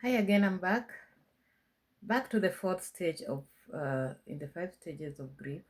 Hi again, I'm back to the fourth stage of in the five stages of grief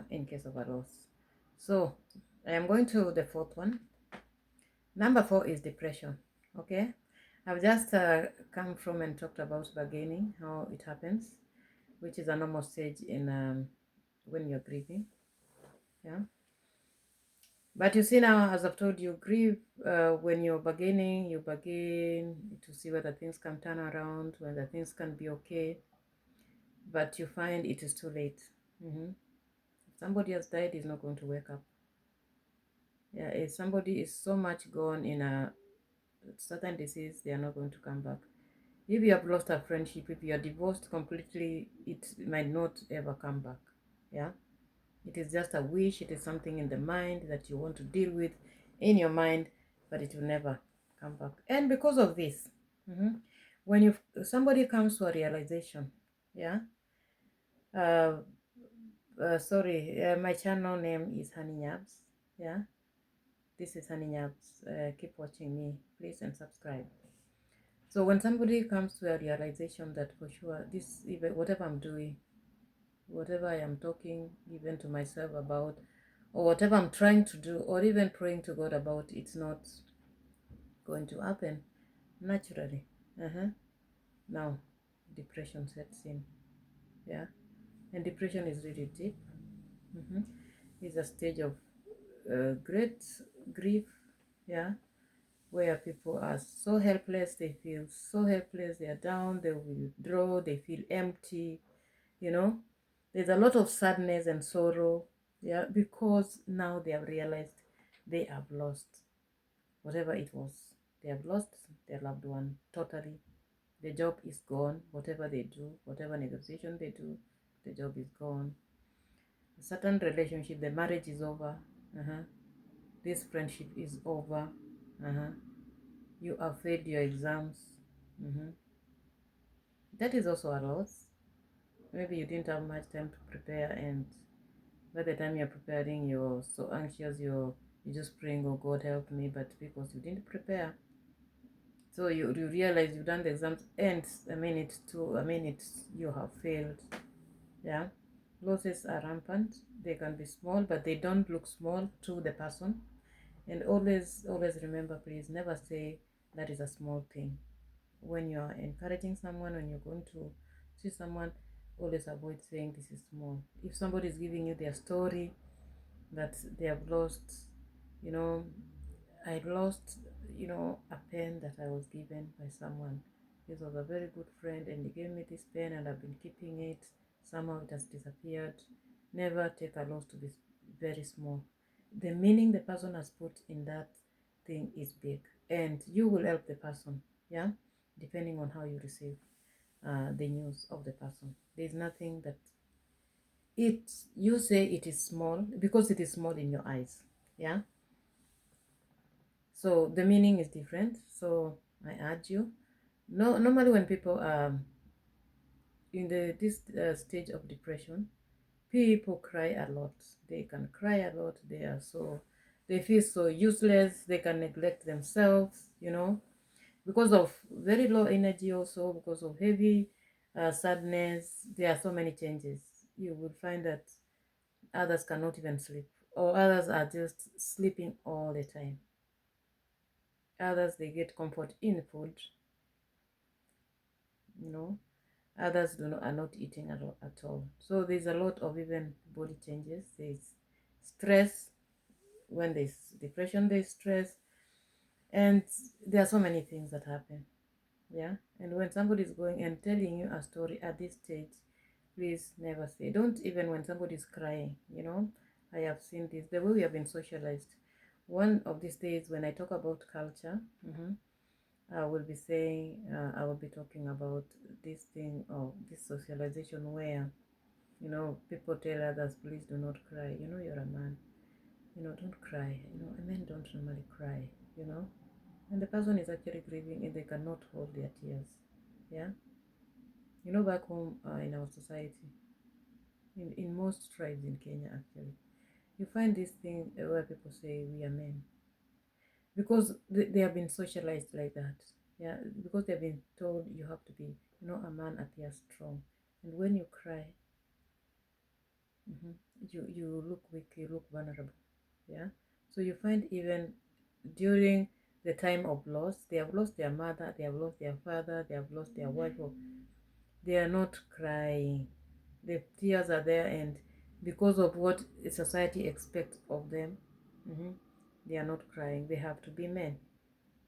in case of a loss. So I am going to the fourth one. Number four is depression. Okay, I've just come from and talked about bargaining, how it happens, which is a normal stage in when you're grieving. Yeah, but you see now, as I've told you, grieve when you're bargaining. You bargain to see whether things can turn around, whether things can be okay, but you find it is too late. If somebody has died, is not going to wake up. Yeah, if somebody is so much gone in a certain disease, they are not going to come back. If you have lost a friendship, if you are divorced completely, it might not ever come back. Yeah, it is just a wish, it is something in the mind that you want to deal with in your mind, but it will never come back. And because of this, when you somebody comes to a realization, yeah, uh, sorry, my channel name is Honeynyabbs. Yeah, this is Honeynyabbs. Keep watching me, please, and subscribe. So when somebody comes to a realization that for sure, this, even whatever I'm doing, whatever I am talking, even to myself about, or whatever I'm trying to do, or even praying to God about, it's not going to happen naturally. Now, depression sets in. Yeah, and depression is really deep. It's a stage of great grief. Yeah, where people are so helpless, they feel so helpless, they are down, they withdraw, they feel empty, you know. There's a lot of sadness and sorrow, yeah, because now they have realized they have lost whatever it was. They have lost their loved one totally. The job is gone, whatever they do, whatever negotiation they do, the job is gone. A certain relationship, the marriage is over. This friendship is over. You have failed your exams. That is also a loss. Maybe you didn't have much time to prepare, and by the time you're preparing, you're so anxious, you're just praying, oh God, help me, but because you didn't prepare, so you realize you've done the exams, and you have failed. Yeah, losses are rampant. They can be small, but they don't look small to the person. And always remember, please never say that is a small thing. When you are encouraging someone, when you're going to see someone, always avoid saying this is small. If somebody is giving you their story that they have lost, you know, I lost, a pen that I was given by someone. This was a very good friend, and he gave me this pen, and I've been keeping it. Somehow it has disappeared. Never take a loss to be very small. The meaning the person has put in that thing is big, and you will help the person. Yeah, depending on how you receive the news of the person. There's nothing that you say it is small because it is small in your eyes. Yeah, so the meaning is different. So I urge you. No, normally when people are in this stage of depression, people cry a lot. They can cry a lot. They feel so useless. They can neglect themselves. Because of very low energy, also because of heavy sadness. There are so many changes. You will find that others cannot even sleep, or others are just sleeping all the time. Others, they get comfort in food, you know. Others are not eating at all. So there's a lot of even body changes. There's stress. When there's depression, there's stress. And there are so many things that happen. Yeah. And when somebody is going and telling you a story at this stage, please never say. Don't even when somebody is crying. I have seen this, the way we have been socialized. One of these days when I talk about culture, I will be saying, I will be talking about this thing of this socialization where, people tell others, please do not cry. You're a man. Don't cry. Men don't normally cry, you know. And the person is actually grieving and they cannot hold their tears. Yeah. Back home in our society, in most tribes in Kenya, actually, you find this thing where people say we are men because they have been socialized like that. Yeah, because they've been told you have to be, a man appears strong, and when you cry, mhm, you look weak, you look vulnerable. Yeah, so you find even during the time of loss, they have lost their mother, they have lost their father, they have lost their wife, or they are not crying. The tears are there, and because of what society expects of them, mhm, they are not crying. They have to be men,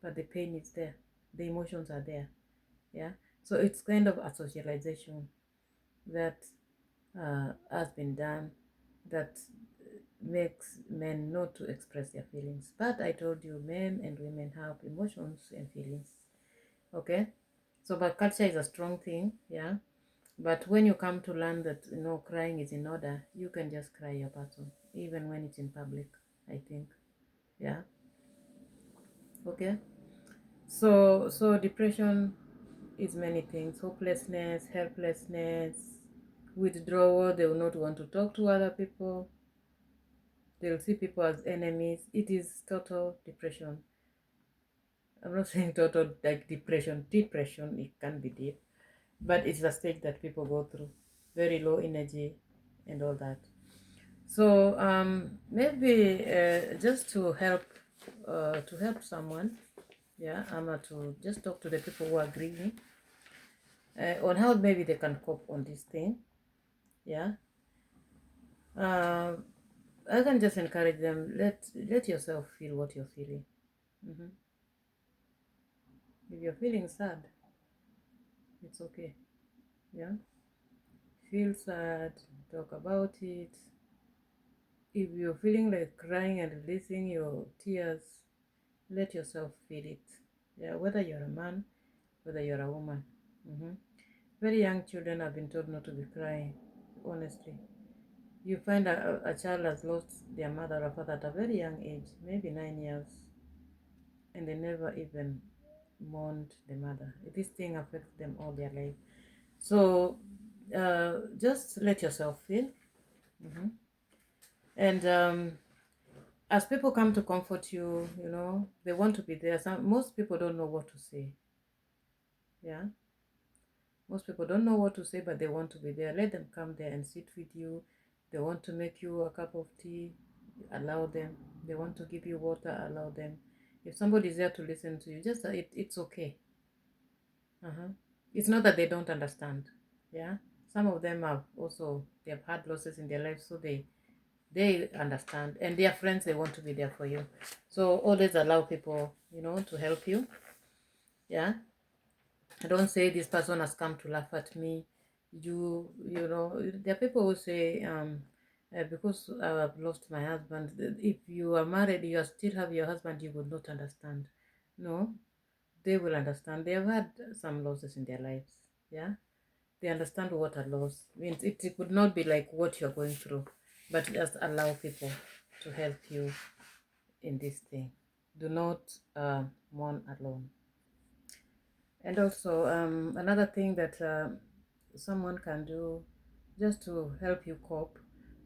but the pain is there, the emotions are there. Yeah, so it's kind of a socialization that has been done that makes men not to express their feelings. But I told you, men and women have emotions and feelings. Okay, so but culture is a strong thing. Yeah, but when you come to learn that crying is in order, you can just cry your person even when it's in public, I think. Yeah. Okay, so depression is many things: hopelessness, helplessness, withdrawal. They will not want to talk to other people, they'll see people as enemies. It is total depression. I'm not saying total like depression, it can be deep, but it's the stage that people go through, very low energy and all that. So maybe just to help someone, yeah, I'm to just talk to the people who are grieving on how maybe they can cope on this thing. Yeah, uh, I can just encourage them. Let yourself feel what you're feeling. Hmm. If you're feeling sad, it's okay. Yeah, feel sad, talk about it. If you're feeling like crying and releasing your tears, let yourself feel it. Yeah, whether you're a man, whether you're a woman. Hmm. Very young children have been told not to be crying, honestly. You find a child has lost their mother or father at a very young age, maybe 9 years, and they never even mourned the mother. This thing affects them all their life. So just let yourself feel. Hmm. And as people come to comfort you, they want to be there. Most people don't know what to say. Yeah. Most people don't know what to say, but they want to be there. Let them come there and sit with you. They want to make you a cup of tea, allow them. They want to give you water, allow them. If somebody is there to listen to you, just it's okay. Uh-huh. It's not that they don't understand. Yeah. Some of them have also they have had losses in their life, so they understand, and their friends, they want to be there for you. So always allow people, to help you. Yeah. I don't say this person has come to laugh at me. There are people who say, because I've lost my husband, if you are married, you still have your husband, you will not understand. No, they will understand. They have had some losses in their lives. Yeah, they understand what a loss means. It could not be like what you're going through, but just allow people to help you in this thing. Do not mourn alone. And also, another thing that someone can do just to help you cope,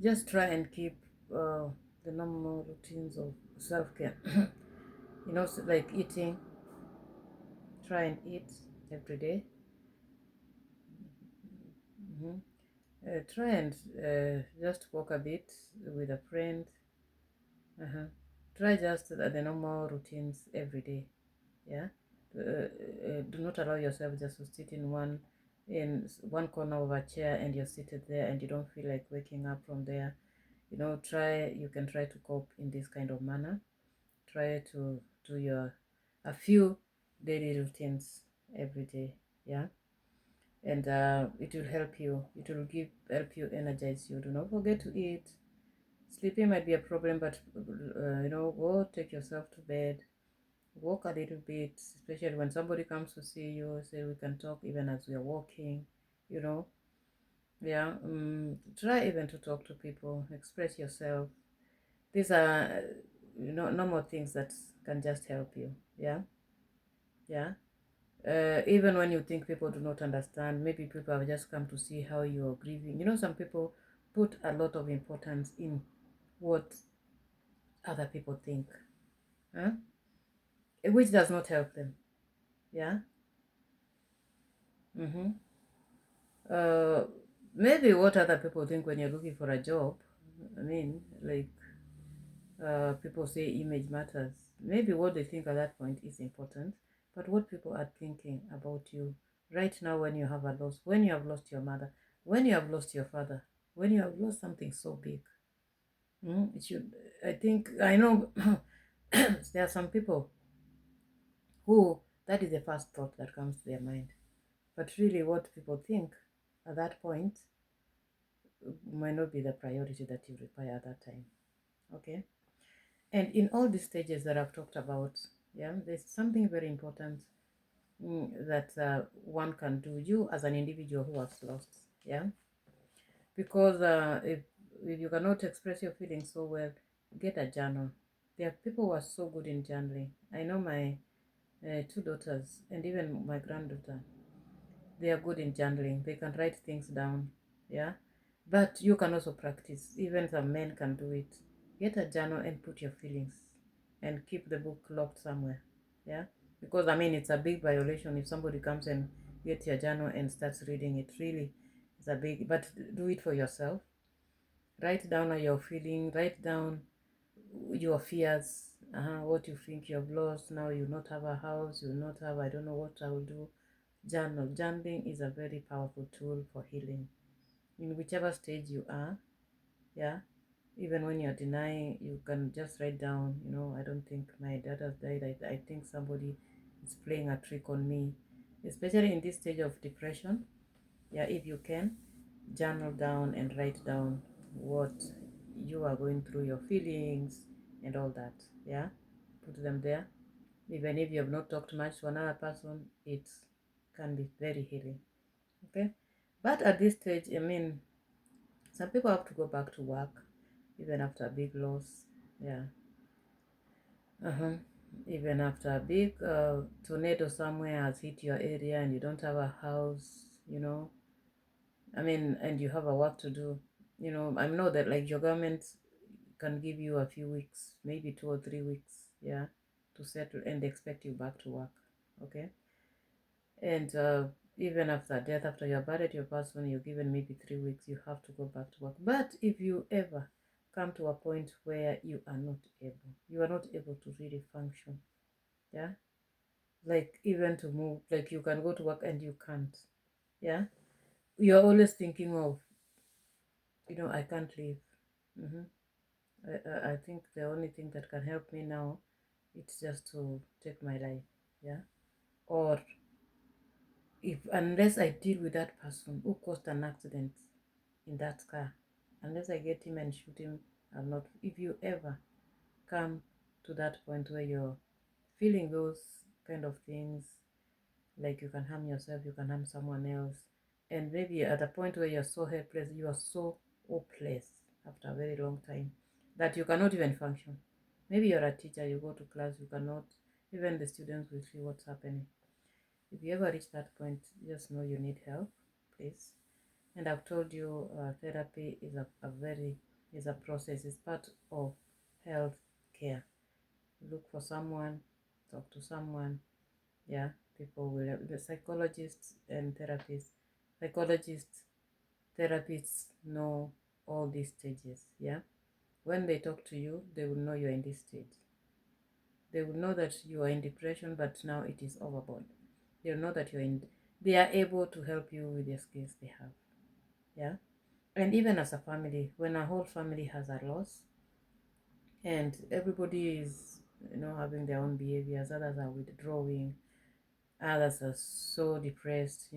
just try and keep the normal routines of self care. So like eating, try and eat every day. Mhm. Try and just walk a bit with a friend. Uh-huh. Try just the normal routines every day. Yeah. Do not allow yourself just to sit in one corner of a chair and you're seated there and you don't feel like waking up from there. You can try to cope in this kind of manner. Try to do your a few daily routines every day. Yeah. And it will help you. It will help you, energize you. Do not forget to eat. Sleeping might be a problem, but go take yourself to bed, walk a little bit, especially when somebody comes to see you, say we can talk even as we are walking, you know. Yeah, try even to talk to people, express yourself. These are, normal things that can just help you. Yeah, yeah. Even when you think people do not understand, maybe people have just come to see how you are grieving. Some people put a lot of importance in what other people think, huh? Which does not help them. Yeah. Mm-hmm. uh Maybe what other people think when you're looking for a job, I mean, like, people say image matters. Maybe what they think at that point is important, but what people are thinking about you right now, when you have a loss, when you have lost your mother, when you have lost your father, when you have lost something so big, it should. I think I know there are some people who that is the first thought that comes to their mind, but really, what people think at that point might not be the priority that you require at that time. Okay. And in all these stages that I've talked about, yeah, there's something very important, that one can do, you as an individual who has lost, yeah, because if you cannot express your feelings so well, get a journal. There are people who are so good in journaling. I know my two daughters and even my granddaughter, they are good in journaling. They can write things down, yeah. But you can also practice. Even some men can do it. Get a journal and put your feelings, and keep the book locked somewhere, yeah. Because I mean, it's a big violation if somebody comes and gets your journal and starts reading it. Really, it's a big. But do it for yourself. Write down how you're feeling. Write down your fears. What you think you have lost. Now you not have a house. You not have. I don't know what I will do. Journal. Journaling is a very powerful tool for healing. In whichever stage you are, yeah. Even when you're denying, you can just write down, I don't think my dad has died. I think somebody is playing a trick on me. Especially in this stage of depression. Yeah, if you can, journal down and write down what you are going through, your feelings and all that. Yeah. Put them there. Even if you have not talked much to another person, it can be very healing. Okay. But at this stage, I mean, some people have to go back to work even after a big loss. Yeah. Uh-huh. Even after a big tornado somewhere has hit your area and you don't have a house, I mean, and you have a work to do. I know that like your government can give you a few weeks, maybe 2 or 3 weeks, yeah, to settle and expect you back to work. Okay. And even after death, after you're buried your person, you're given maybe 3 weeks, you have to go back to work. But if you ever come to a point where you are not able to really function, yeah, like even to move, like you can go to work and you can't, yeah, you're always thinking of, I can't leave. hmm I think the only thing that can help me now, it's just to take my life, yeah, or if unless I deal with that person who caused an accident in that car, unless I get him and shoot him, I'm not. If you ever come to that point where you're feeling those kind of things, like you can harm yourself, you can harm someone else, and maybe at a point where you're so helpless, you are so hopeless after a very long time that you cannot even function. Maybe you're a teacher, you go to class, you cannot, even the students will see what's happening. If you ever reach that point, just know you need help, please. And I've told you, therapy is is a process, it's part of health care. Look for someone, talk to someone, yeah. People will, the psychologists and therapists, psychologists, therapists know all these stages, yeah. When they talk to you, they will know you're in this stage. They will know that you are in depression, but now it is overboard. They will know that they are able to help you with the skills they have, yeah. And even as a family, when a whole family has a loss and everybody is, having their own behaviors, others are withdrawing, others are so depressed,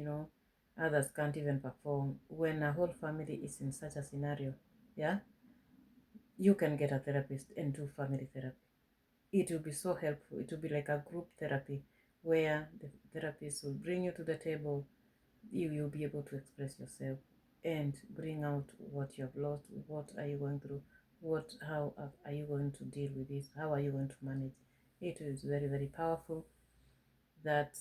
others can't even perform. When a whole family is in such a scenario, yeah, you can get a therapist and do family therapy. It will be so helpful. It will be like a group therapy where the therapist will bring you to the table. You'll be able to express yourself and bring out what you've lost. What are you going through? How are you going to deal with this? How are you going to manage? It is very, very powerful that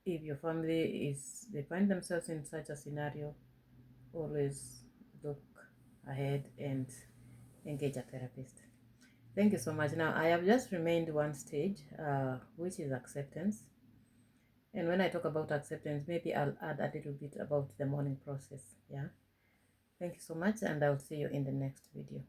if your family they find themselves in such a scenario, always look ahead and engage a therapist. Thank you so much. Now, I have just remained one stage, which is acceptance. And when I talk about acceptance, maybe I'll add a little bit about the mourning process. Yeah. Thank you so much, and I'll see you in the next video.